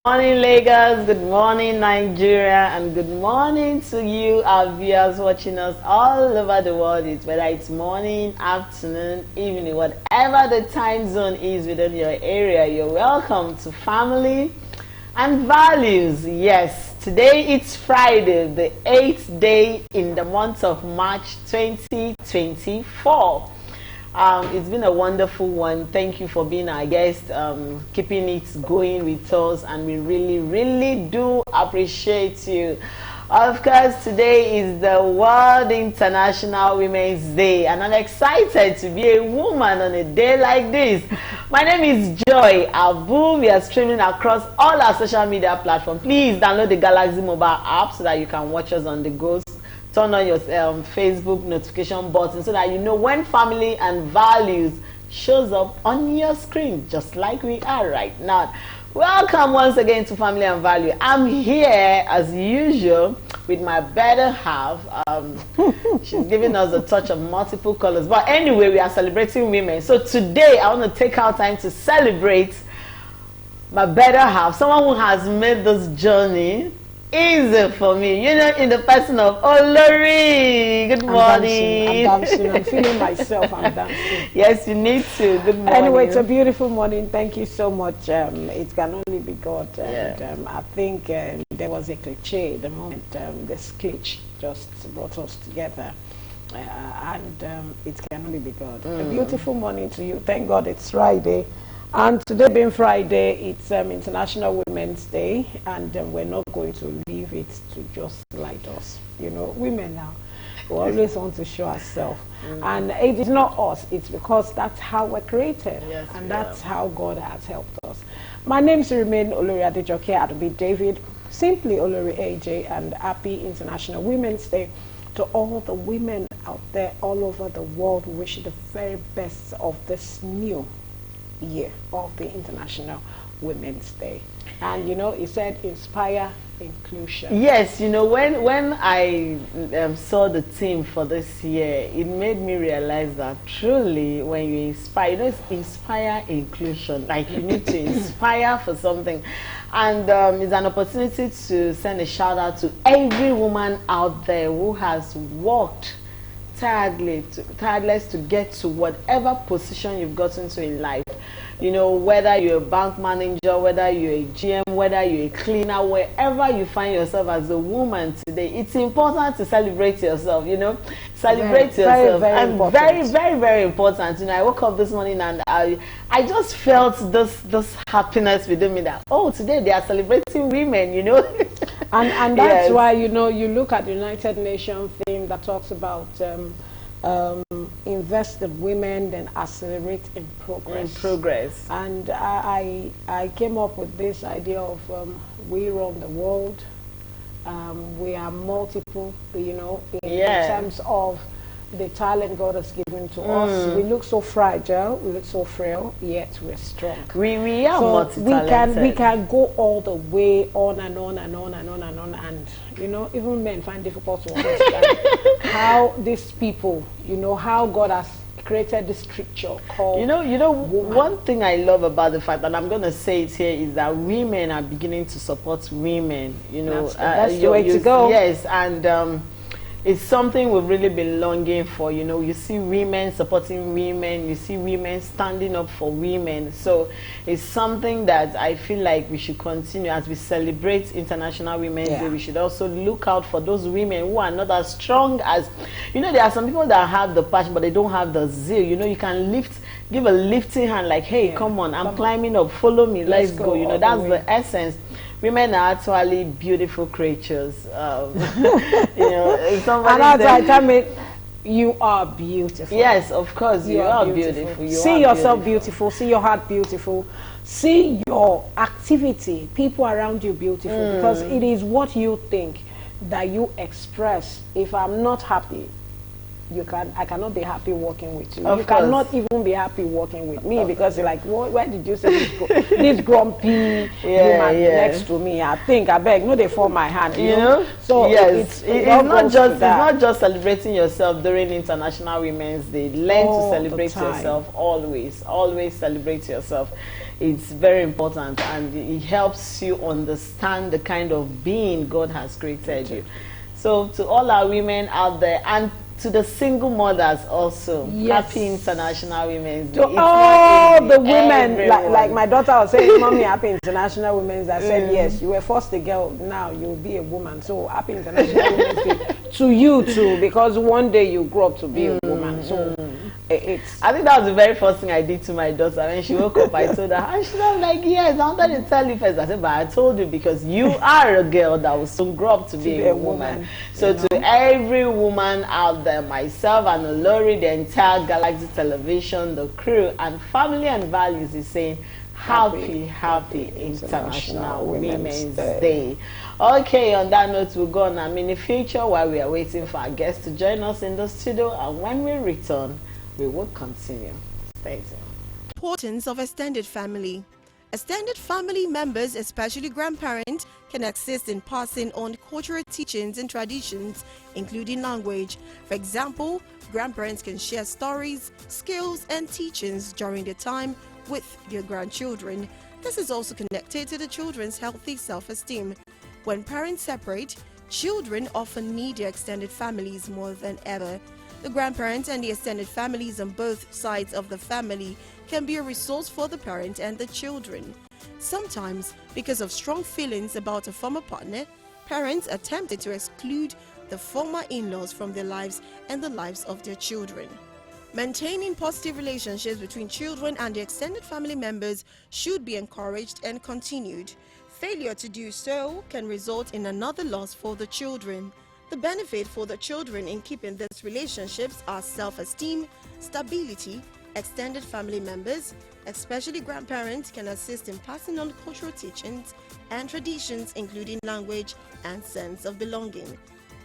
Morning Lagos, good morning Nigeria, and good morning to you, our viewers watching us all over the world. Whether it's morning, afternoon, evening, whatever the time zone is within your area, you're welcome to Family and Values. Yes, today it's Friday, the 8th day in the month of March 2024. It's been a wonderful one. Thank you for being our guest, keeping it going with us, and we really do appreciate you. Of course, today is the World International Women's Day, and I'm excited to be a woman on a day like this. My name is Joy Abu. We are streaming across all our social media platforms. Please download the Galaxy mobile app so that you can watch us on the go. Turn on your Facebook notification button so that you know when Family and Values shows up on your screen, just like we are right now. Welcome once again to Family and Value. I'm here as usual with my better half. She's giving us a touch of multiple colors. But anyway, we are celebrating women. So today I want to take our time to celebrate my better half, someone who has made this journey easy for me, you know, in the person of Olori. Good morning. I'm dancing. I'm feeling myself. I'm dancing. Yes, you need to. Good morning. Anyway, it's a beautiful morning. Thank you so much. It can only be God. And I think there was a cliche the moment this glitch just brought us together. And it can only be God. A beautiful morning to you. Thank God it's Friday. And today being Friday, it's International Women's Day, and we're not going to leave it to just like us. You know, women now, we always want to show ourselves. And it is not us, it's because that's how we're created. Yes, and that's how God has helped us. My name is remain Olori Adejoke Adobe David, simply Olori AJ, and happy International Women's Day to all the women out there all over the world. We wish you the very best of this new year of the International Women's Day. And you know, it said inspire inclusion. Yes, you know, when I saw the theme for this year, it made me realize that truly when you inspire, you know, it's inspire inclusion. Like you need to inspire for something. And it's an opportunity to send a shout out to every woman out there who has worked tireless to get to whatever position you've gotten to in life. You know, whether you're a bank manager, whether you're a GM, whether you're a cleaner, wherever you find yourself as a woman today, it's important to celebrate yourself, you know, celebrate yourself. Very important. Very important. You know, I woke up this morning and I just felt this happiness within me that, oh, today they are celebrating women, you know. And that's why, you know, you look at the United Nations theme that talks about invest in women, then accelerate in progress. And I came up with this idea of we run the world. We are multiple, you know, in terms of the talent God has given to us. We look so fragile, we look so frail, yet we're strong. We are multi-talented. We can go all the way on and on and on and on and on, and you know, even men find difficult to understand how these people, you know, how God has created this creature called you know woman. One thing I love about the fact, and I'm going to say it here, is that women are beginning to support women, you know. That's the way to go. Yes, and it's something we've really been longing for. You know, you see women supporting women, you see women standing up for women. So it's something that I feel like we should continue as we celebrate International Women's Day. We should also look out for those women who are not as strong as, you know, there are some people that have the passion but they don't have the zeal. You know, you can give a lifting hand like, hey, come on, I'm climbing up, follow me, let's go. You know, that's the essence. Women are actually beautiful creatures. You know, you are beautiful. Yes, of course, you are beautiful. See yourself beautiful. See your heart beautiful. See your activity, people around you beautiful, because it is what you think that you express. If I'm not happy, I cannot be happy working with you. Of You course. cannot even be happy working with me because you're like, where did you say this grumpy woman next to me? I think I beg, no, they form my hand. You know? So yes, it's not just celebrating yourself during International Women's Day. Learn to celebrate yourself always. Always celebrate yourself. It's very important, and it helps you understand the kind of being God has created you. So to all our women out there, and to the single mothers also, happy International Women's Day. To all the women, like my daughter was saying, Mommy, happy International Women's Day. I said, yes, you were first a girl, now you'll be a woman. So happy International Women's Day to you too, because one day you grow up to be a woman. So I think that was the very first thing I did to my daughter. When she woke up, I told her, and she was like, yes, I wanted to tell you first. I said, but I told you because you are a girl that will soon grow up to be a woman. So to every woman out there, myself and Olori, the entire Galaxy Television, the crew, and Family and Values is saying, happy International Women's Day. Okay, on that note, we'll go on a mini feature while we are waiting for our guests to join us in the studio, and when we return, we will continue. Stay tuned. Importance of extended family. Extended family members, especially grandparents, can assist in passing on cultural teachings and traditions, including language. For example, grandparents can share stories, skills, and teachings during their time with their grandchildren. This is also connected to the children's healthy self-esteem. When parents separate, children often need their extended families more than ever. The grandparents and the extended families on both sides of the family can be a resource for the parent and the children. Sometimes, because of strong feelings about a former partner, parents attempted to exclude the former in-laws from their lives and the lives of their children. Maintaining positive relationships between children and their extended family members should be encouraged and continued. Failure to do so can result in another loss for the children. The benefit for the children in keeping these relationships are self-esteem, stability. Extended family members, especially grandparents, can assist in passing on cultural teachings and traditions, including language and sense of belonging.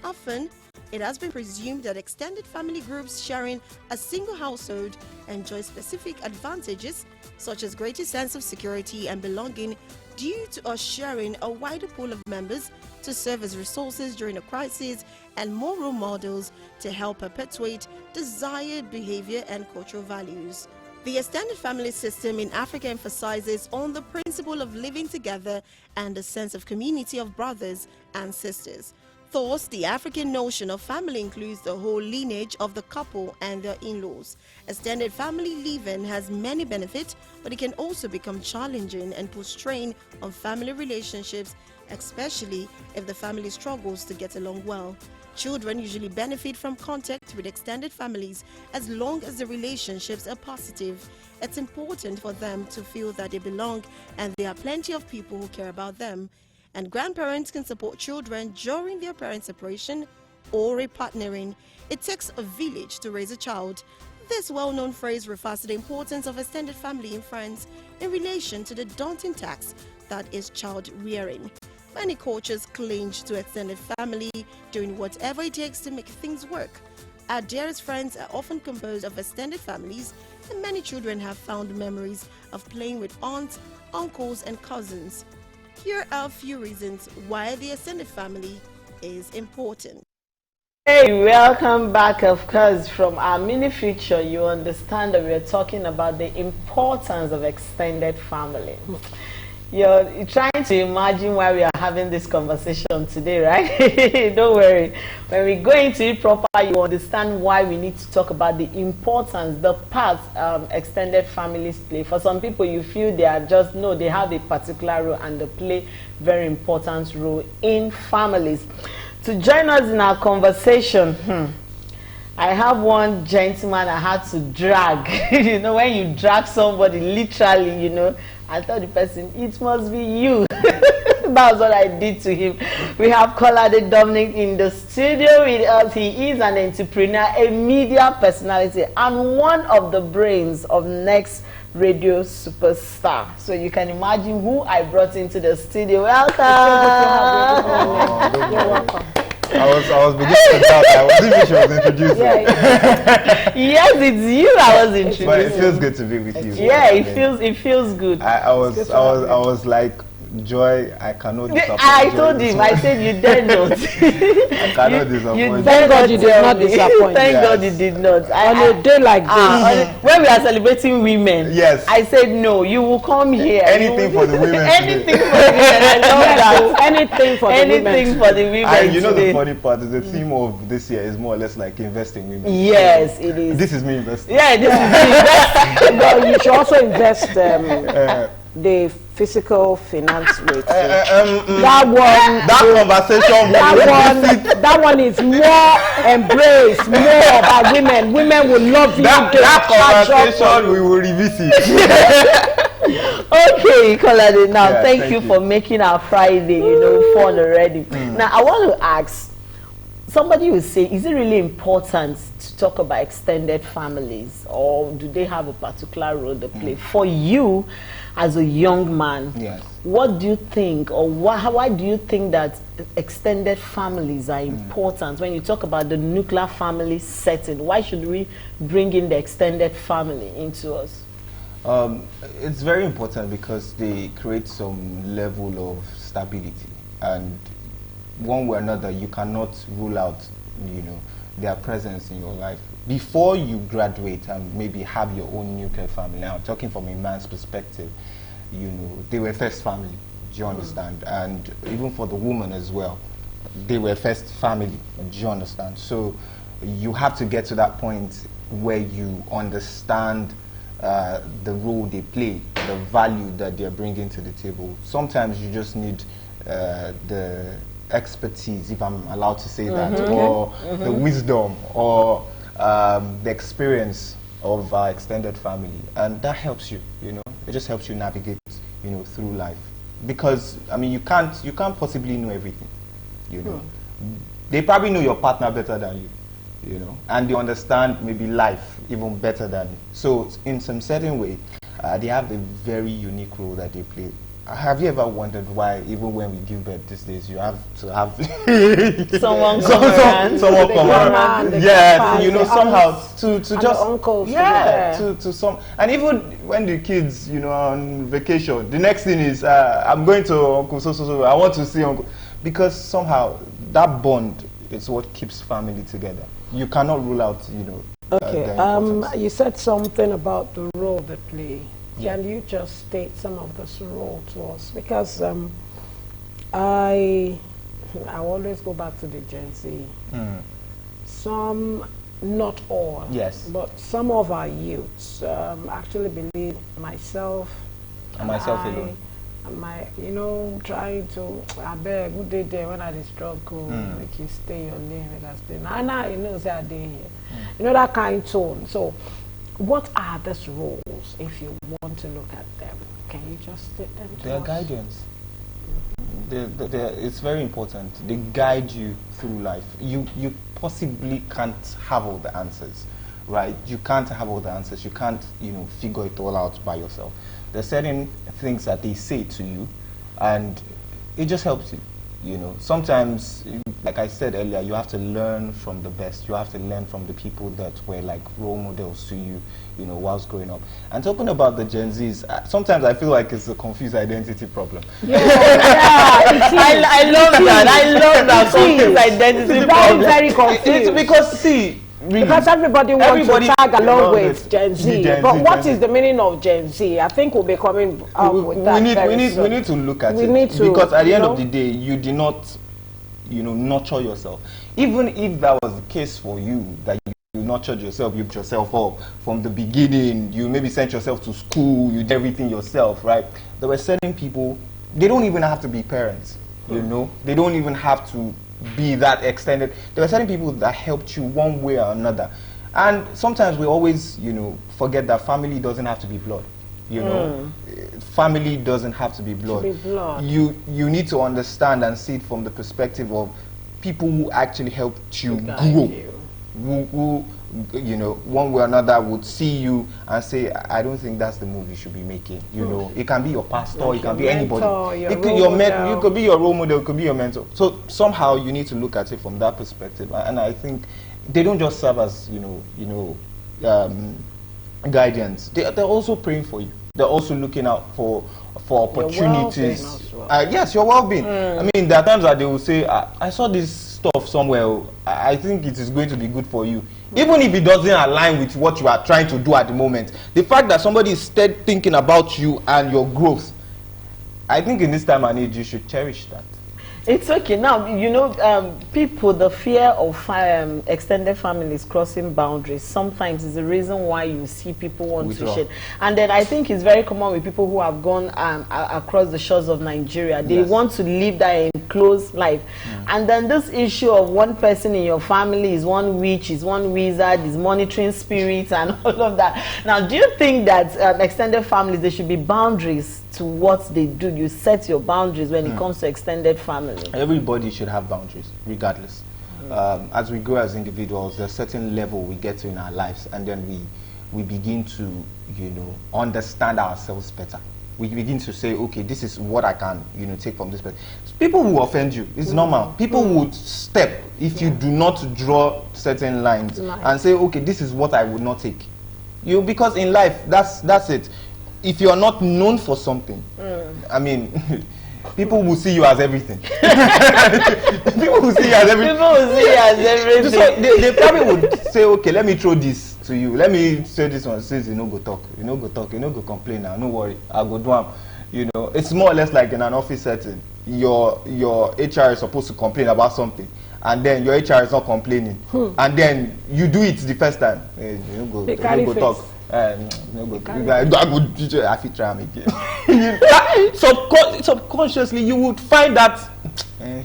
Often, it has been presumed that extended family groups sharing a single household enjoy specific advantages, such as greater sense of security and belonging, due to us sharing a wider pool of members to serve as resources during a crisis and more role models to help perpetuate desired behavior and cultural values. The extended family system in Africa emphasizes on the principle of living together and a sense of community of brothers and sisters. Thus, the African notion of family includes the whole lineage of the couple and their in-laws. Extended family living has many benefits, but it can also become challenging and put strain on family relationships, especially if the family struggles to get along well. Children usually benefit from contact with extended families as long as the relationships are positive. It's important for them to feel that they belong and there are plenty of people who care about them. And grandparents can support children during their parent separation or repartnering. It takes a village to raise a child. This well-known phrase refers to the importance of extended family in France in relation to the daunting task that is child rearing. Many cultures cling to extended family, doing whatever it takes to make things work. Our dearest friends are often composed of extended families, and many children have fond memories of playing with aunts, uncles, and cousins. Here are a few reasons why the extended family is important. Hey, welcome back. Of course, from our mini feature, you understand that we're talking about the importance of extended family. You're trying to imagine why we are having this conversation today, right? Don't worry. When we go into it proper, you understand why we need to talk about the importance, the part extended families play. For some people, you feel they are just, no, they have a particular role and they play very important role in families. To join us in our conversation, I have one gentleman I had to drag. You know, when you drag somebody, literally, you know, I told the person, it must be you. That's what I did to him. We have Kolade Dominic in the studio with us. He is an entrepreneur, a media personality, and one of the brains of Next Radio Superstar. So you can imagine who I brought into the studio. Welcome. You're welcome. I was beginning to doubt. I wasn't even sure I was introducing. Yes, it's you I was introducing. But it feels good to be with you. Yeah, it feels good. I was like, Joy, I cannot disappoint. I told him, I said you dare not. I cannot disappoint. Thank God you did not disappoint. Thank God you did not. On a day like this, when we are celebrating women, yes, I said no. You will come here. Anything for the women. Anything for the women. I love that. Anything for the women. Anything for the women. And you know today. the funny part is the theme of this year is more or less like investing women. Yes, it is. This is me investing. Yeah, this is me investing. Well, you should also invest the physical finance rate. That one is more embraced, more by women. Women will love you. That conversation we will revisit. Okay, Kolade, now Yeah, thank you for making our Friday, fun already. Now I want to ask, somebody will say, is it really important to talk about extended families, or do they have a particular role to play? For you, as a young man, yes, what do you think, or why do you think that extended families are important? When you talk about the nuclear family setting, why should we bring in the extended family into us? It's very important because they create some level of stability, and one way or another you cannot rule out their presence in your life before you graduate and maybe have your own nuclear family. Now, talking from a man's perspective, they were first family, do you understand? And even for the woman as well, they were first family, do you understand? So you have to get to that point where you understand the role they play, the value that they're bringing to the table. Sometimes you just need the expertise, if I'm allowed to say that, or the wisdom, or the experience of our extended family, and that helps you. It just helps you navigate, through life. Because I mean, you can't possibly know everything. They probably know your partner better than you. And they understand maybe life even better than you. So in some certain way, they have a very unique role that they play. Have you ever wondered why, even when we give birth these days, you have to have someone come around? Yes, somehow to just uncles, to some, and even when the kids, on vacation, the next thing is I'm going to Uncle so. I want to see Uncle, because somehow that bond is what keeps family together. You cannot rule out, Okay. You said something about the role they play. Yeah. Can you just state some of this role to us? Because I always go back to the Gen Z. Some, not all, yes, but some of our youths actually believe myself alone. Trying to, I beg, good day there when I struggle, make you stay your lane, make us stay. Now, say I did here. That kind of tone. So, what are these roles, if you want to look at them? Can you just state them to Their us? guidance. It's very important. They guide you through life. You possibly can't have all the answers, right? You can't have all the answers. You can't, figure it all out by yourself. There are certain things that they say to you, and it just helps you. Sometimes, like I said earlier, you have to learn from the best. You have to learn from the people that were like role models to you, whilst growing up. And talking about the Gen Zs, sometimes I feel like it's a confused identity problem. Yeah, I love that. I love that confused identity problem. Very confused. It's because, really, because everybody wants to tag along with Gen Z. But what is the meaning of Gen Z? I think we'll be coming up with that. We need to look at it. Because at the end of the day, you did not, nurture yourself. Even if that was the case for you, that you nurtured yourself, you put yourself up from the beginning, you maybe sent yourself to school, you did everything yourself, right? There were certain people, they don't even have to be parents, They don't even have to be that extended. There were certain people that helped you one way or another, and sometimes we always forget that family doesn't have to be blood. Family doesn't have to be blood. You need to understand and see it from the perspective of people who actually helped you grow, who you know, one way or another would see you and say, I don't think that's the move you should be making. You know, it can be your pastor, Like it can be your anybody. mentor, your It could, role you model. could be your role model, it could be your mentor. So somehow you need to look at it from that perspective. And I think they don't just serve as, guidance. They're also praying for you. They're also looking out for opportunities. Your well-being as Yes, your well-being. I mean, there are times that they will say, I saw this stuff somewhere. I think it is going to be good for you. Even if it doesn't align with what you are trying to do at the moment. The fact that somebody is still thinking about you and your growth, I think in this time and age, you should cherish that. It's okay. Now, you know, people, the fear of extended families crossing boundaries sometimes is the reason why you see people want Withdraw. to share. And then I think it's very common with people who have gone across the shores of Nigeria. They Yes. want to live that enclosed life. And then this issue of one person in your family is one witch, is one wizard, is monitoring spirits and all of that. Now, do you think that extended families, there should be boundaries to what they do? You set your boundaries when it comes to extended family. Everybody should have boundaries, regardless. As we grow as individuals, there's a certain level we get to in our lives, and then we begin to, you know, understand ourselves better. We begin to say, okay, this is what I can, you know, take from this person. People will offend you. It's normal. People would step if you do not draw certain lines and say, okay, this is what I would not take. Because in life, that's it. If you are not known for something, I mean, people will see you as everything. People will see you as everything. People will see you as everything. So they probably would say, okay, let me throw this to you. Let me say this one. Since you know go talk, you know go talk, you know go complain now. No worry, I'll go do them. You know, it's more or less like in an office setting. Your HR is supposed to complain about something, and then your HR is not complaining, and then you do it the first time. Hey, you know go talk. I fit try am again. Subconsciously, you would find that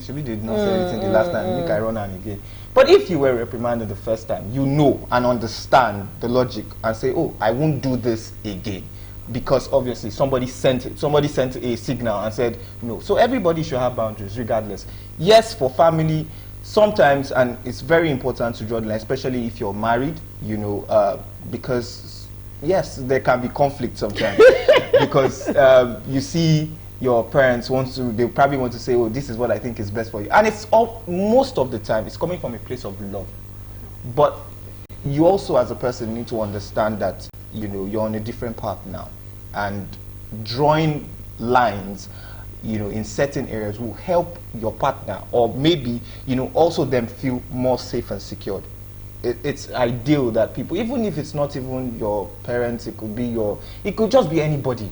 should we did not say anything the last time. Make I run am again. But if you were reprimanded the first time, you know and understand the logic and say, "Oh, I won't do this again," because obviously somebody sent it. Somebody sent a signal and said no. So everybody should have boundaries, regardless. Yes, for family, sometimes, and it's very important to draw the line, especially if you're married. You know, because yes, there can be conflict sometimes because you see your parents they probably want to say, oh, this is what I think is best for you. And it's most of the time, it's coming from a place of love. But you also as a person need to understand that, you know, you're on a different path now. And drawing lines, you know, in certain areas will help your partner, or maybe, you know, also them feel more safe and secured. It's ideal that people, even if it's not even your parents, it could just be anybody.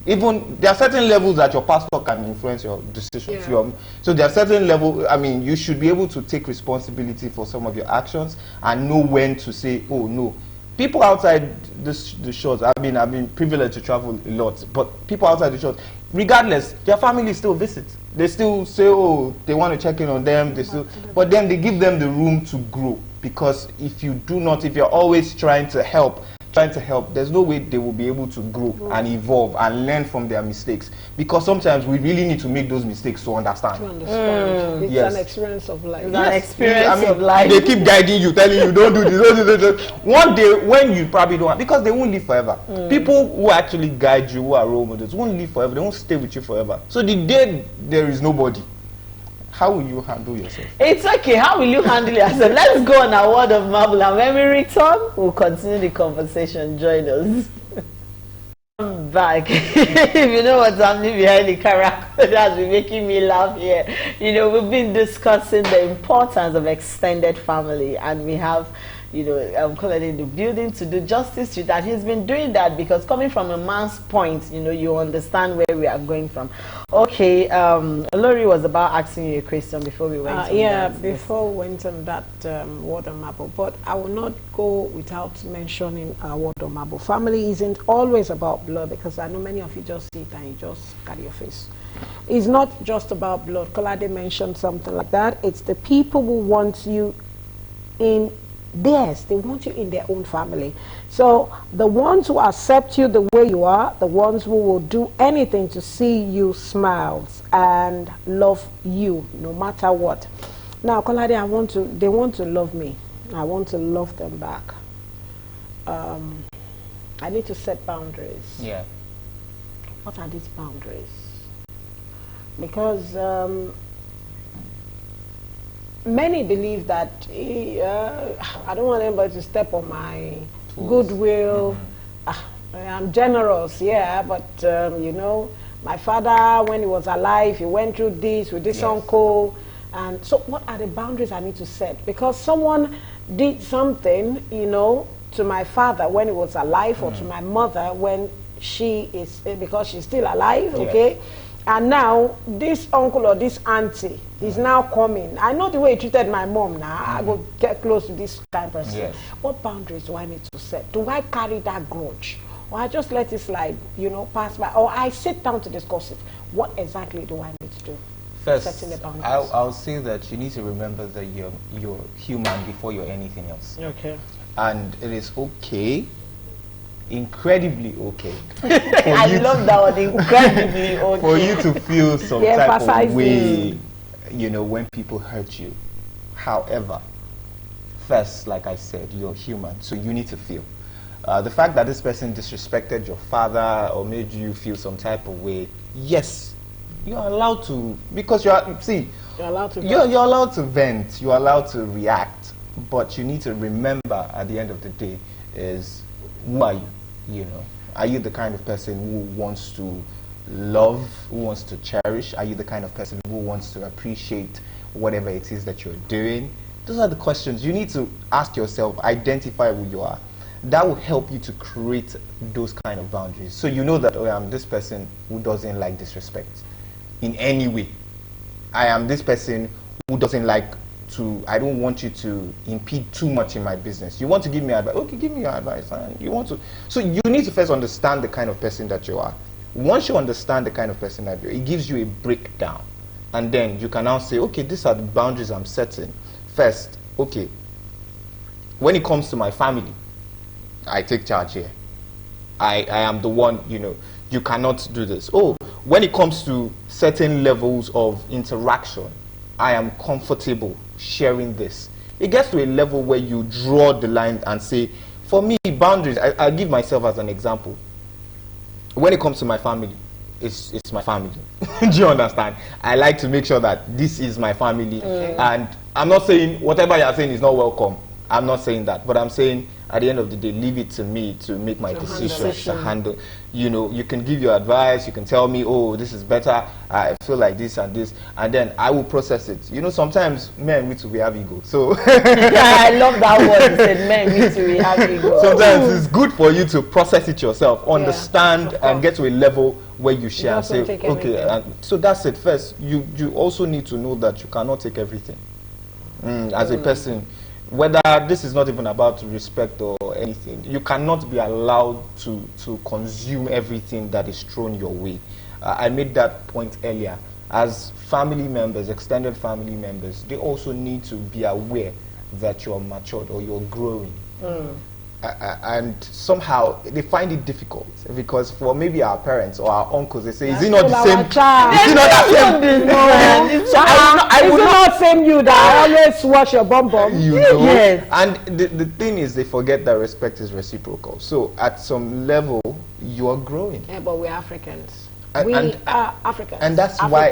Even there are certain levels that your pastor can influence your decisions. Yeah. So there are certain levels. I mean, you should be able to take responsibility for some of your actions and know when to say, oh no. People outside the shores, I've been privileged to travel a lot, but people outside the shores, regardless, their family still visit. They still say, oh, they want to check in on them. But then they give them the room to grow. Because if you're always trying to help, there's no way they will be able to grow and evolve and learn from their mistakes. Because sometimes we really need to make those mistakes to understand. It's Yes. an experience of life. It's an experience of life. They keep guiding you, telling you, don't do this, don't do this. One day, when you probably don't, because they won't live forever. People who actually guide you, who are role models, won't live forever. They won't stay with you forever. So the day there is nobody, how will you handle yourself? It's okay. How will you handle yourself? Let's go on our word of marble, and when we return, we'll continue the conversation. Join us. I'm back. If you know what's happening behind the camera, that's been making me laugh here. You know, we've been discussing the importance of extended family, and we have, you know, calling in the building to do justice to that. He's been doing that because coming from a man's point, you know, you understand where we are going from. Okay, Lori was about asking you a question before we went on that. Before we went on that word on marble, but I will not go without mentioning our word on marble. Family isn't always about blood, because I know many of you just see it and you just carry your face. It's not just about blood. Kolade mentioned something like that. It's the people who want you in theirs. They want you in their own family. So the ones who accept you the way you are, the ones who will do anything to see you smile and love you no matter what. Now, Kolade, they want to love me. I want to love them back. I need to set boundaries. Yeah. What are these boundaries? Because many believe that I don't want anybody to step on my goodwill. I'm generous, yeah, but you know, my father, when he was alive, he went through this with this uncle. And so what are the boundaries I need to set? Because someone did something, you know, to my father when he was alive, or to my mother when she is, because she's still alive, okay? And now this uncle or this auntie is now coming. I know the way he treated my mom now. I go get close to this kind of person. What boundaries do I need to set? Do I carry that grudge? Or I just let it slide, you know, pass by? Or I sit down to discuss it? What exactly do I need to do? First, setting the boundaries. I'll say that you need to remember that you're human before you're anything else. Okay. And it is okay, incredibly okay. I love that word, incredibly okay. For you to feel some type of way, you know, when people hurt you. However, first, like I said, you're human, so you need to feel. The fact that this person disrespected your father or made you feel some type of way, yes, you're allowed to, because you're allowed to vent. You're allowed to vent, you're allowed to react, but you need to remember at the end of the day is, who are you? You know, are you the kind of person who wants to love, who wants to cherish? Are you the kind of person who wants to appreciate whatever it is that you're doing? Those are the questions you need to ask yourself, identify who you are. That will help you to create those kind of boundaries. So you know that, oh, I'm this person who doesn't like disrespect in any way. I am this person who doesn't like to, I don't want you to impede too much in my business. You want to give me advice? Okay, give me your advice. You want to, so you need to first understand the kind of person that you are. Once you understand the kind of person that you are, it gives you a breakdown. And then you can now say, okay, these are the boundaries I'm setting. First, okay, when it comes to my family, I take charge here. I am the one, you know, you cannot do this. Oh, when it comes to certain levels of interaction, I am comfortable sharing this. It gets to a level where you draw the line and say, for me, boundaries, I give myself as an example. When it comes to my family, it's my family. Do you understand? I like to make sure that this is my family. And I'm not saying whatever you're saying is not welcome. I'm not saying that. But I'm saying at the end of the day, leave it to me to make my decisions, to handle. You know, you can give your advice, you can tell me, oh, this is better, I feel like this and this, and then I will process it. You know, sometimes men we have ego. So yeah, I love that word. You said men we have ego. Sometimes it's good for you to process it yourself, understand, and get to a level where you share and say, okay, so that's it. First, you also need to know that you cannot take everything as a person. Whether this is not even about respect or anything, you cannot be allowed to consume everything that is thrown your way. I made that point earlier. As family members, extended family members, they also need to be aware that you're matured or you're growing. And somehow they find it difficult because for maybe our parents or our uncles, they say, is it not the same? Is it not that same? So I would not same you that always wash your bum bum. You know? Yes. And the thing is, they forget that respect is reciprocal. So at some level, you are growing. Yeah, but we're Africans. We are Africans. And that's why.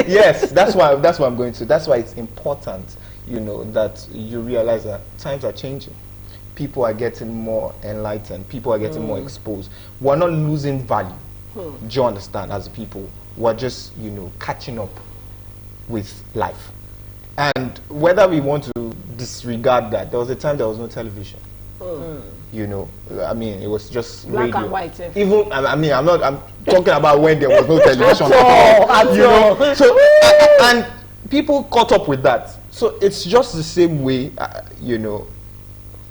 Yes, that's why I'm going to. That's why it's important, you know, that you realize that times are changing. People are getting more enlightened. People are getting more exposed. We're not losing value. Do you understand? As people, we're just, you know, catching up with life. And whether we want to disregard that, there was a time there was no television. You know, I mean, it was just black radio. and white. Even, I mean, I'm talking about when there was no television at all. So, and people caught up with that. So it's just the same way, you know.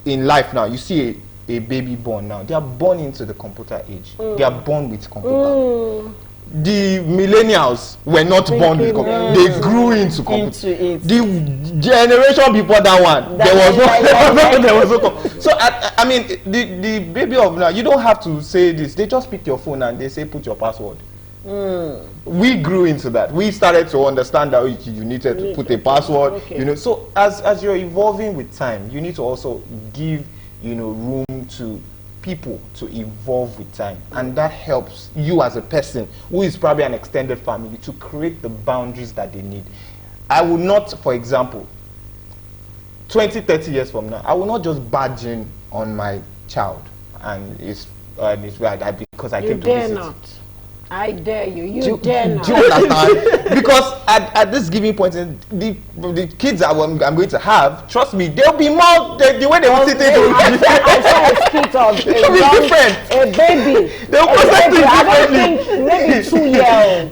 In life now, you see a baby born now. They are born into the computer age. They are born with computer. The millennials were not born with computer. They grew into computer. The generation before that one, there was no. So I mean, the baby of now, you don't have to say this. They just pick your phone and they say put your password. We grew into that. We started to understand that you needed to put a password. Okay. You know, so as you're evolving with time, you need to also give, you know, room to people to evolve with time, and that helps you as a person who is probably an extended family to create the boundaries that they need. I will not, for example, 20-30 years from now, I will not just barge in on my child and it's because I came to visit. You dare not. I dare you. You dare not. Do you understand? Because at this given point, the kids that I'm going to have, trust me, there'll be more. The way they will sit there, I saw a skit of a baby. They'll process it I don't think maybe 2 year old.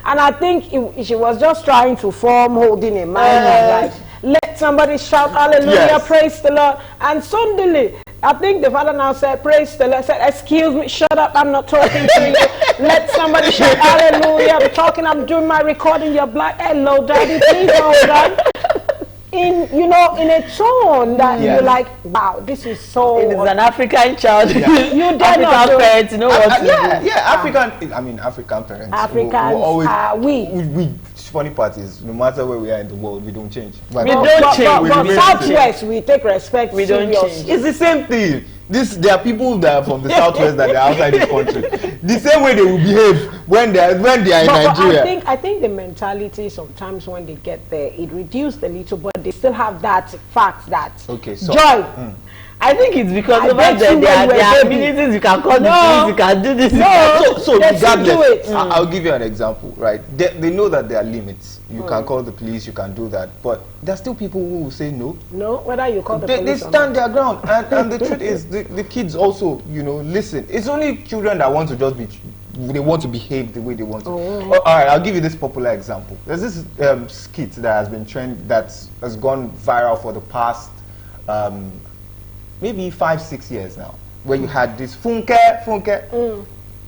And I think she was just trying to form holding a mind like, let somebody shout hallelujah, Yes. praise the Lord. And suddenly, I think the father now said, praise the Lord. Said, excuse me, shut up, I'm not talking to you. Let somebody shout hallelujah. I'm doing my recording. You're black. Hello, daddy, please hold on. In a tone that you're like, wow, this is so. It is an African child. You dare African not do- parents, you know what to do. African parents. Africans always, are we. funny part is, no matter where we are in the world, we don't change. We don't change. But We Southwest, we take respect. We don't serious. change. It's the same thing. There are people that are from the Southwest that are outside this country. The same way they will behave when they are in But Nigeria. I think the mentality sometimes when they get there, it reduced a little, but they still have that fact that joy. I think it's because I over bet there you there are when we're baby. communities, you can call the No. police, you can do this. No. So Let's do regardless, it. I'll give you an example, right? They know that there are limits. You can call the police, you can do that, but there are still people who will say no. No, whether you call the They police or stand not. their ground, and the truth is, the kids also, listen. It's only children that want to just they want to behave the way they want to. All right, I'll give you this popular example. There's this skit that has been that has gone viral for the past maybe 5-6 years now, where you had this funke.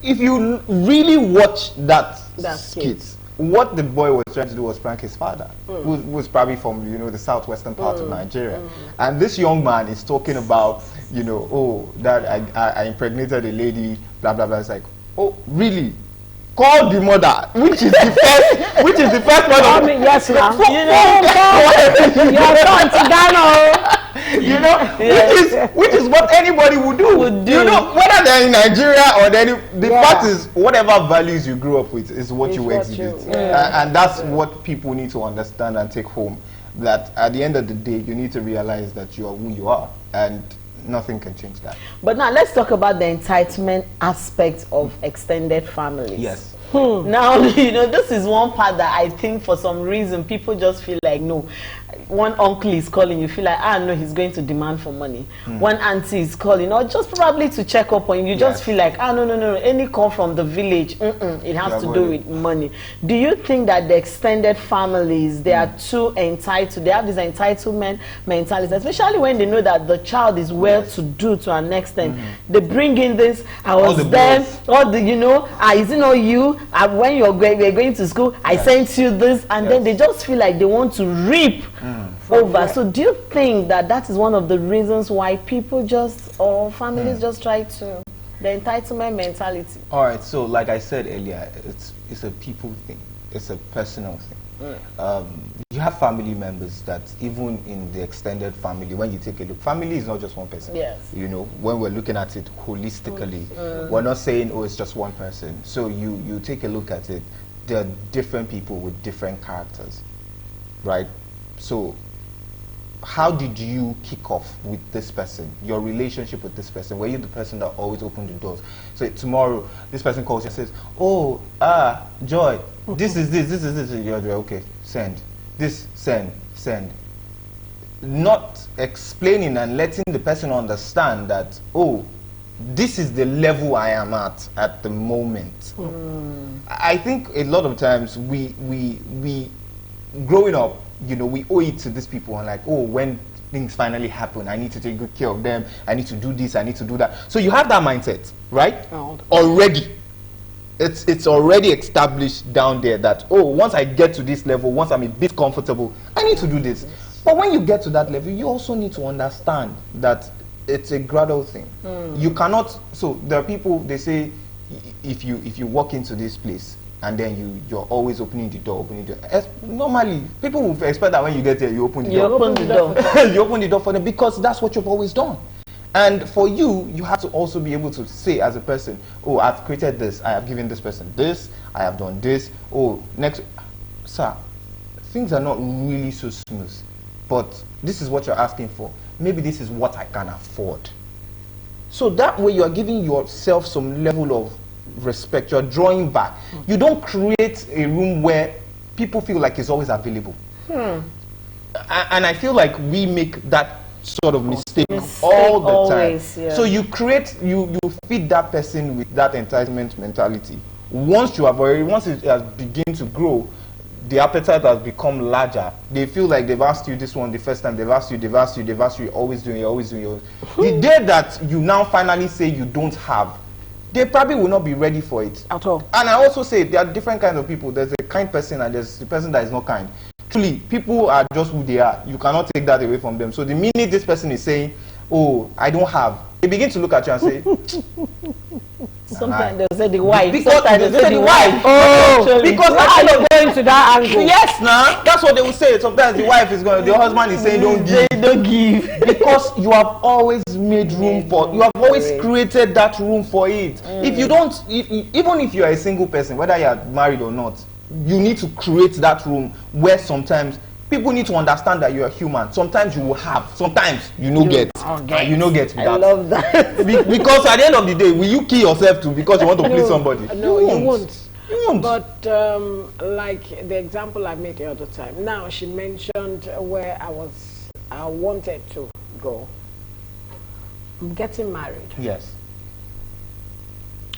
If you really watch that skit, what the boy was trying to do was prank his father, who was probably from the southwestern part of Nigeria, and this young man is talking about that I impregnated a lady, blah blah blah. It's like, oh really? Call the mother, which is the first one. Yes, now. You're going to Ghana. Which is what anybody would do. Whether they're in Nigeria or the fact is, whatever values you grew up with is what you exhibit, and that's what people need to understand and take home. That at the end of the day, you need to realize that you are who you are, and nothing can change that. But now let's talk about the entitlement aspect of extended families. Yes. Now, this is one part that I think for some reason people just feel like, no, one uncle is calling, you feel like, no, he's going to demand for money. One auntie is calling, or just probably to check up on you, just feel like, no, any call from the village, it has to do with money. Do you think that the extended families, they are too entitled, they have this entitlement mentality, especially when they know that the child is well-to-do to an extent? They bring in this, I was there, all the, is it not you? When we're going to school, I sent you this, and then they just feel like they want to reap over. So do you think that is one of the reasons why people or families just try to, the entitlement mentality? All right, so like I said earlier, it's a people thing. It's a personal thing. You have family members that even in the extended family, when you take a look, family is not just one person. Yes. When we're looking at it holistically, we're not saying, it's just one person. So you take a look at it, there are different people with different characters, right? So how did you kick off with this person, your relationship with this person? Were you the person that always opened the doors? So tomorrow, this person calls you and says, Joy, this is this. You're okay, send. This, send. Not explaining and letting the person understand that, this is the level I am at the moment. I think a lot of times we growing up, we owe it to these people, and like, when things finally happen, I need to take good care of them, I need to do this, I need to do that. So you have that mindset, right? Already. It's already established down there that, once I get to this level, once I'm a bit comfortable, I need to do this. But when you get to that level, you also need to understand that it's a gradual thing. You cannot, so there are people, they say, if you walk into this place and then you're always opening the door, normally people will expect that when you get there, you open the door. You open the door for them because that's what you've always done. And for you, you have to also be able to say as a person, oh, I've created this, I have given this person this, I have done this. Oh, next, sir, things are not really so smooth, but this is what you're asking for. Maybe this is what I can afford. So that way you are giving yourself some level of respect. You're drawing back. You don't create a room where people feel like it's always available. And I feel like we make that sort of mistake all the always, time. Yeah. So you feed that person with that entitlement mentality. Once it has begun to grow, the appetite has become larger. They feel like they've asked you this one the first time, they've asked you, you're always doing. The day that you now finally say you don't have, they probably will not be ready for it. At all. And I also say there are different kinds of people. There's a kind person and there's the person that is not kind. Truly, people are just who they are. You cannot take that away from them. So the minute this person is saying, oh, I don't have, they begin to look at you and say, sometimes they'll say the wife. Because they say the wife. Oh, because why are you going to that angle? Yes, now that's what they will say. Sometimes the wife is going, the husband is saying, don't give. Because you have always made room for, you have always created that room for it. If you don't, even if you are a single person, whether you are married or not, you need to create that room where sometimes people need to understand that you are human. Sometimes you will have, sometimes you no get. You no get that. I love that. Because at the end of the day, will you kill yourself too because you want to please somebody? No, you won't. You won't. But like the example I made the other time. Now she mentioned where I wanted to go. I'm getting married. Yes.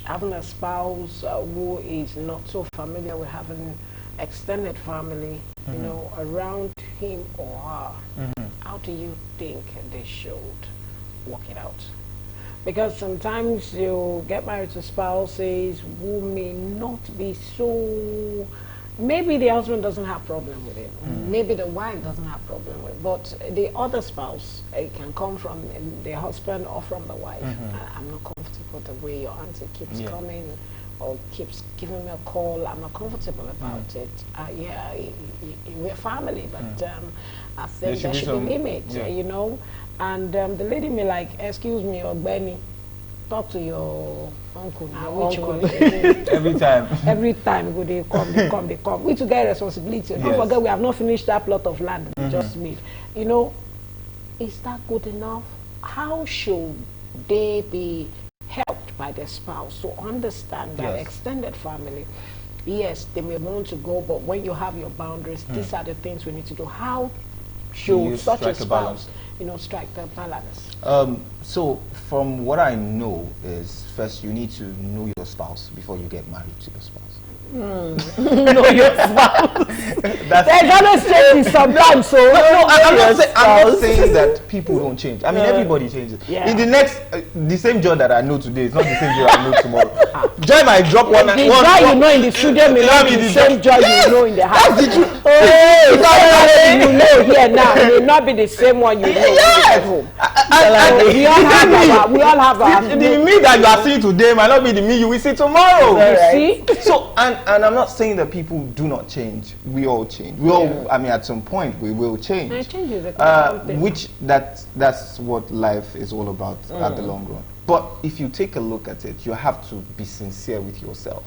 Having a spouse who is not so familiar with having extended family, you know, around him or her, how do you think they should work it out? Because sometimes you get married to spouses who may not be so, maybe the husband doesn't have problem with it, maybe the wife doesn't have problem with it, but the other spouse, it can come from the husband or from the wife. I'm not comfortable the way your auntie keeps coming or keeps giving me a call. I'm not comfortable about it. Yeah, we're family, but I think there should be limits, you know. And the lady may like, excuse me, or Benny, talk to your uncle now. Which one? Every time. Every time they come. We to get responsibility. Don't forget, we have not finished that plot of land we just made. You know, is that good enough? How should they be helped by their spouse to understand that extended family, yes, they may want to go, but when you have your boundaries, these are the things we need to do. How should such a spouse, you know, strike the balance? So from what I know is, first you need to know your spouse before you get married to your spouse. Know your spouse. There's always change sometimes, so I'm not saying that people don't change. I mean, everybody changes. In the next, the same job that I know today is not the same job I know tomorrow. Joy might drop one. The joy you know in the studio may not be the same joy you know in the house. That's the truth. You know here now may not be the same one you know at home. We all have our. The me that you are seeing today might not be the me you will see tomorrow. You see? So, and I'm not saying that people do not change. We all change. We all, I mean, at some point we will change. And change is a which that's what life is all about at the long run. But if you take a look at it, you have to be sincere with yourself.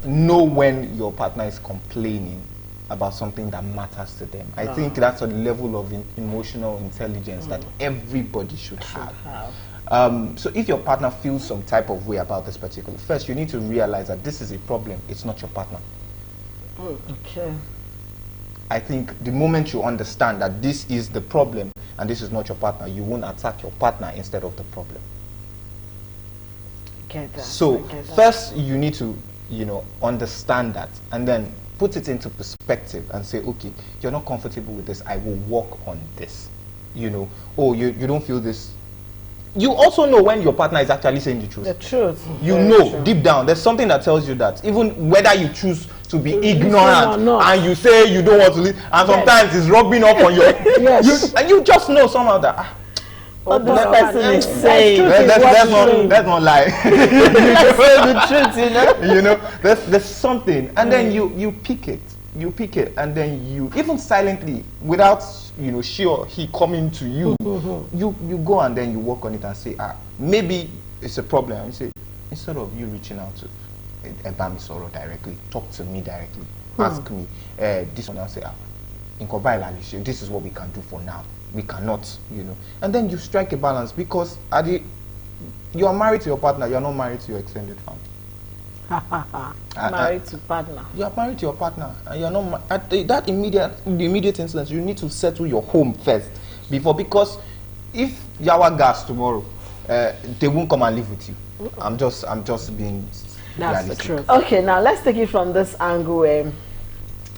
Know when your partner is complaining about something that matters to them. I think that's a level of emotional intelligence that everybody should have. So if your partner feels some type of way about this particular, first you need to realize that this is a problem, it's not your partner. Okay. I think the moment you understand that this is the problem and this is not your partner, you won't attack your partner instead of the problem. So first you need to, you know, understand that and then put it into perspective and say, okay, you're not comfortable with this, I will work on this. You know, oh, you don't feel this. You also know when your partner is actually saying the truth. The truth. You know, deep down, there's something that tells you that. Even whether you choose to be ignorant and you say you don't want to listen, and sometimes it's rubbing off on your... and you just know somehow that, What this person is saying. Let's not lie. Let's say the truth, you know. You know, there's something, and then you pick it. You pick it, and then you, even silently, without, you know, she or he coming to you, you go and then you work on it and say, maybe it's a problem. And you say, instead of you reaching out to Ebami Soro directly, talk to me directly, ask me this one, and say, this is what we can do for now. We cannot, you know. And then you strike a balance, because you are married to your partner, you are not married to your extended family. Married to partner. You are married to your partner, and you are not at that immediate instance. You need to settle your home first before, because if Yawa gas tomorrow, they won't come and live with you. I'm just being That's realistic. the truth. Okay, now let's take it from this angle.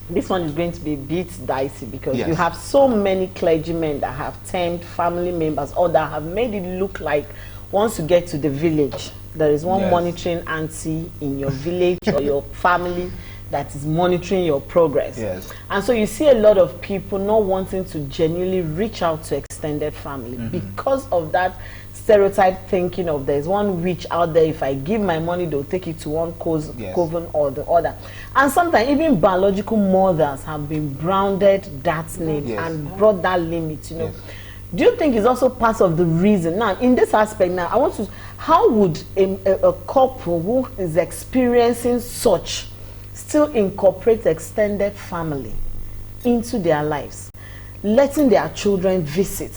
This one is going to be a bit dicey, because you have so many clergymen that have termed family members, or that have made it look like once you get to the village, there is one monitoring auntie in your village or your family that is monitoring your progress. Yes. And so you see a lot of people not wanting to genuinely reach out to extended family because of that stereotype thinking of there's one witch out there, if I give my money, they'll take it to one coven or the other. And sometimes even biological mothers have been grounded that need and brought that limit, you know. Yes. Do you think it's also part of the reason? Now, in this aspect, now, I want to, how would a couple who is experiencing such still incorporate extended family into their lives, letting their children visit?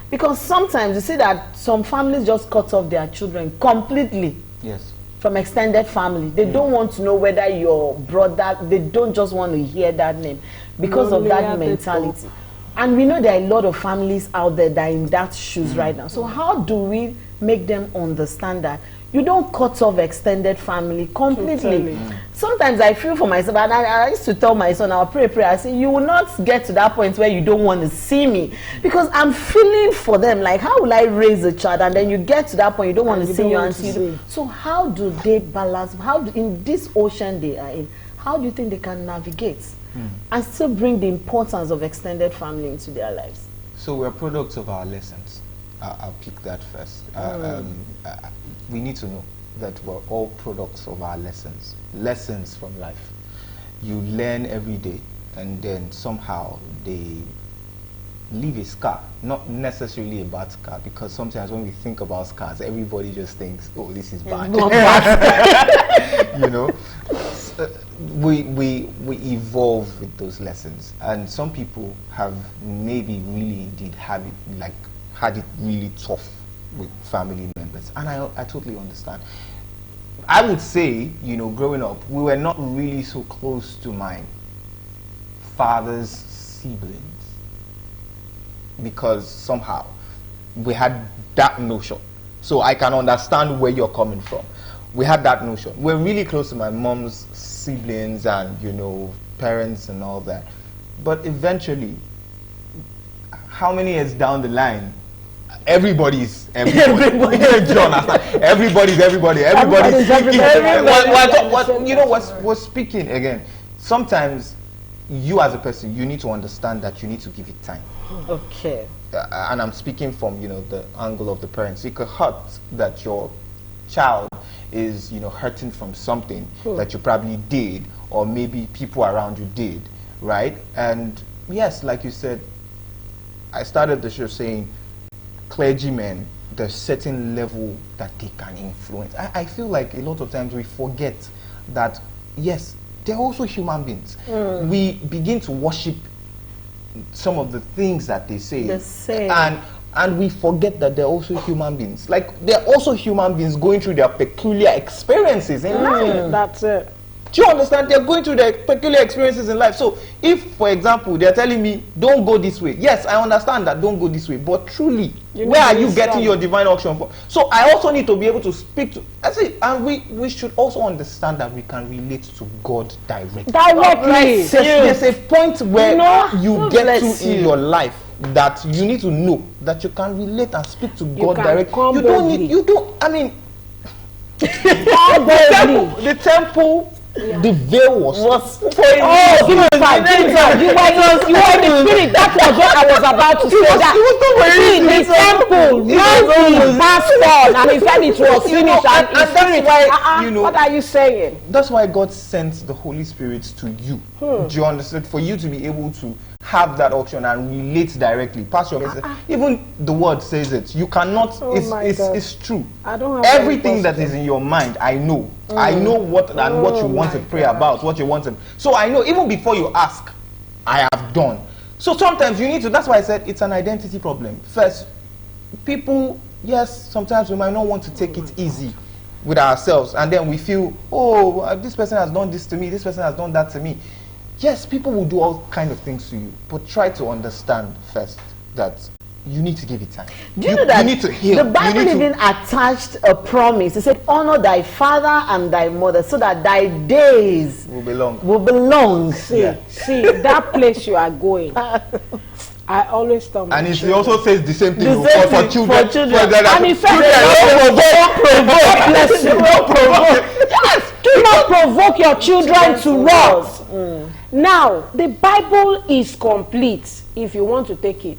Because sometimes you see that some families just cut off their children completely from extended family. They don't want to know whether your brother, they don't just want to hear that name because of that mentality. And we know there are a lot of families out there that are in that shoes right now. So how do we make them understand that you don't cut off extended family completely? Sometimes I feel for myself, and I used to tell my son, I'll pray, I say, you will not get to that point where you don't want to see me, because I'm feeling for them. Like, how will I raise a child? And then you get to that point, you don't want to see you and see. So how do they balance? In this ocean they are in, how do you think they can navigate and still bring the importance of extended family into their lives? So we're products of our lessons. I'll pick that first. We need to know that we're all products of our lessons from life. You learn every day, and then somehow they leave a scar. Not necessarily a bad scar, because sometimes when we think about scars, everybody just thinks, oh, this is bad. You know, we evolve with those lessons, and some people have maybe really did have it, like had it really tough with family members, and I totally understand. I would say, you know, growing up, we were not really so close to my father's siblings, because somehow we had that notion. So I can understand where you're coming from. We had that notion. We're really close to my mom's siblings and, you know, parents and all that. But eventually, how many years down the line, everybody's everybody. Everybody's everybody. You know what's speaking again. Sometimes you as a person, you need to understand that you need to give it time. Okay. And I'm speaking from, you know, the angle of the parents. It could hurt that your child is, you know, hurting from something that you probably did, or maybe people around you did, right? And yes, like you said, I started the show saying clergymen, there's certain level that they can influence. I feel like a lot of times we forget that, yes, they're also human beings. We begin to worship some of the things that they say, and we forget that they're also human beings. Like, they're also human beings going through their peculiar experiences in life. That's it. Do you understand? They're going through their peculiar experiences in life. So if, for example, they're telling me, don't go this way. Yes, I understand that, don't go this way. But truly, where are you getting your divine unction from? So I also need to be able to speak to, that's it. And we should also understand that we can relate to God directly. There's a point where you get to in your life that you need to know that you can relate and speak to God directly. I mean, the temple The veil was was Oh, give me five. Give me five. You were in the spirit. That was what I was about to say. The temple, nothing passed on, and he said it was finished. And that's why, you know, what are you saying? That's why God sent the Holy Spirit to you. Do you understand? For you to be able to have that option and relate directly, pass your message. Even the word says it. You cannot. It's true. I don't have everything that is in your mind. I know. I know what and what you want to pray about. What you want to. So I know even before you ask, I have done. So sometimes you need to. That's why I said it's an identity problem. First, people. Yes, sometimes we might not want to take it easy with ourselves, and then we feel, oh, this person has done this to me. This person has done that to me. Yes, people will do all kind of things to you, but try to understand first that you need to give it time. Do you know that you need to heal. The Bible even attached a promise. It said, honor thy father and thy mother so that thy days will belong. See, that place you are going. I always tell my and children. He also says the same thing for children. And he said, don't provoke. Yes, do not provoke your children to wrath. Now, the Bible is complete if you want to take it.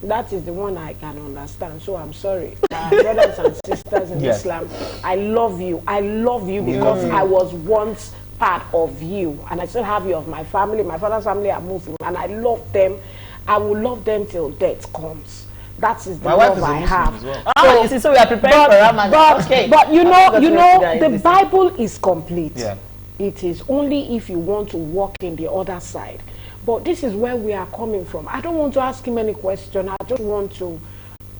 That is the one I can understand. So I'm sorry, brothers and sisters in Islam. I love you. I love you because I was once part of you, and I still have you of my family. My father's family are Muslim, and I love them. I will love them till death comes. That is the love I have. Well. So we are preparing for Ramadan. But you know, the Bible is complete. Yeah. It is only if you want to walk in the other side. But this is where we are coming from. I don't want to ask him any question. I just want to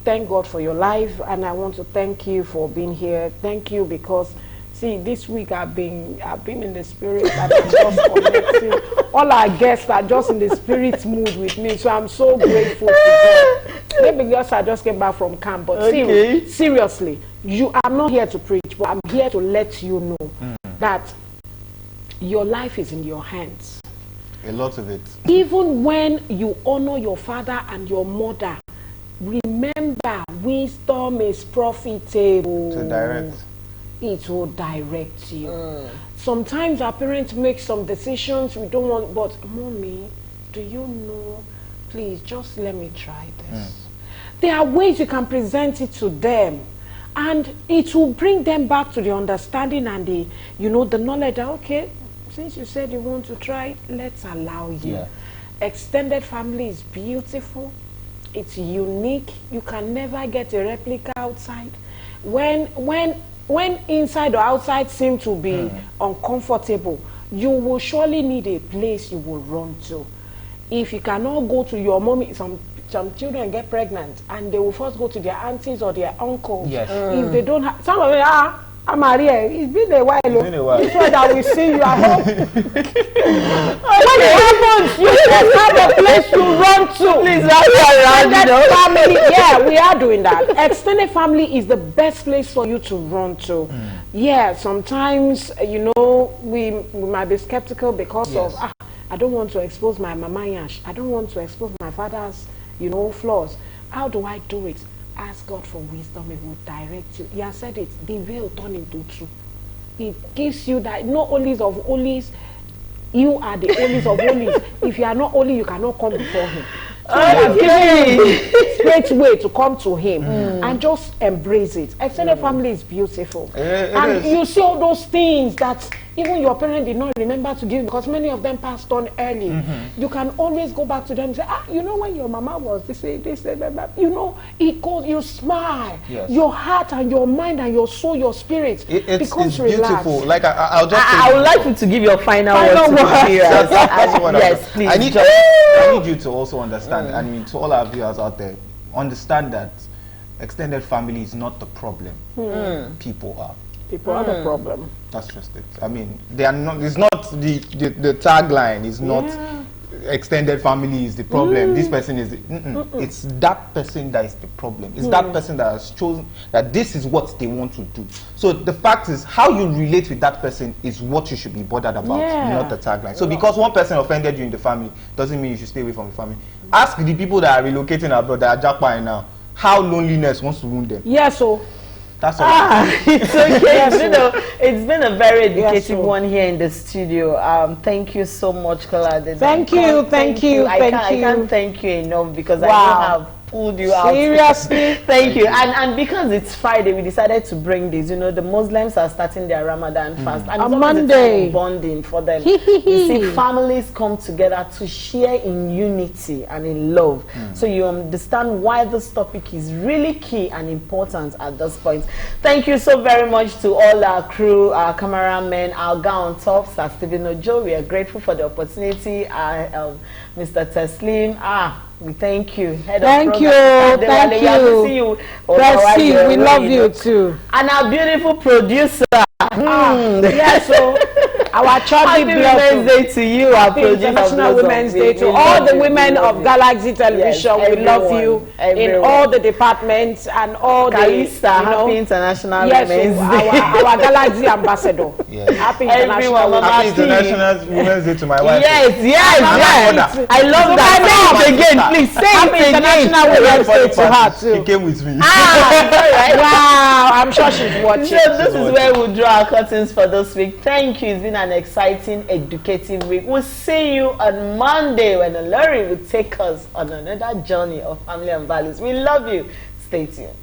thank God for your life, and I want to thank you for being here. Thank you because, see, this week I've been in the spirit and I'm just connecting. All our guests are just in the spirit mood with me, so I'm so grateful to God. Maybe because I just came back from camp, but seriously, I'm not here to preach, but I'm here to let you know that your life is in your hands. A lot of it. Even when you honor your father and your mother, remember, wisdom is profitable. To direct. It will direct you. Sometimes our parents make some decisions we don't want, but mommy, do you know, please just let me try this. There are ways you can present it to them, and it will bring them back to the understanding and the knowledge that, okay, since you said you want to try it, let's allow you. Extended family is beautiful. It's unique. You can never get a replica outside. When inside or outside seem to be uncomfortable, you will surely need a place you will run to. If you cannot go to your mommy, some children get pregnant and they will first go to their aunties or their uncles. If they don't have, some of them I'm Maria. It's been a while. This one that we see you at home. When it happens, you just have a place to run to. Please, extended family. Yeah, we are doing that. Extended family is the best place for you to run to. Yeah, sometimes we might be skeptical because of I don't want to expose my mama yash. I don't want to expose my father's flaws. How do I do it? Ask God for wisdom. It will direct you. He has said it. The veil turned into truth. It gives you that not holies of holies. You are the holies of holies. If you are not holy, you cannot come before him. So you have given you straight way to come to him and just embrace it. Extended family is beautiful. And you see all those things that even your parents did not remember to give because many of them passed on early. You can always go back to them and say, when your mama was this, it goes, you smile. Your heart and your mind and your soul, your spirit becomes relaxed. Beautiful. Like I'll just I would like you to give your final word to the viewers. Yes, please. I need you to also understand, I mean, to all our viewers out there, understand that extended family is not the problem. People are. People are the problem. That's just it. I mean, they are not. It's not the tagline. Is not extended family is the problem. This person is. It's that person that is the problem. It's that person that has chosen that this is what they want to do. So the fact is, how you relate with that person is what you should be bothered about, not the tagline. So because one person offended you in the family doesn't mean you should stay away from the family. Ask the people that are relocating abroad, that are jackpot now, how loneliness wants to wound them. Yes, so That's all. It's okay. It's been a very educative Yes, one here in the studio. Thank you so much, Colade. Thank you. I can't thank you enough because I know have pulled you out. Seriously? Thank you. And because it's Friday, we decided to bring this. You know, the Muslims are starting their Ramadan fast. And On it's Monday. bonding for them. You see, families come together to share in unity and in love. So you understand why this topic is really key and important at this point. Thank you so very much to all our crew, our cameramen, our guy on top, Sir Stephen Ojo. We are grateful for the opportunity. Mr. Taslim, we thank you. Thank you. Thank you. We love you too. And our beautiful producer. Yes, so our Happy Women's Day to you, our producer. International Women's Day to all the women of Galaxy Television. We love you in all the departments and all Kalista, the Happy International Women's Day. Our Galaxy ambassador. Happy International Women's Day to my wife. Yes. I love that. Say it again, please. Say Happy it International Women's Day to her too. She came with me. Wow, I'm sure she's watching. So this is where we'll draw our curtains for this week. Thank you. It's been an exciting, educative week. We'll see you on Monday when Olori will take us on another journey of family and values. We love you. Stay tuned.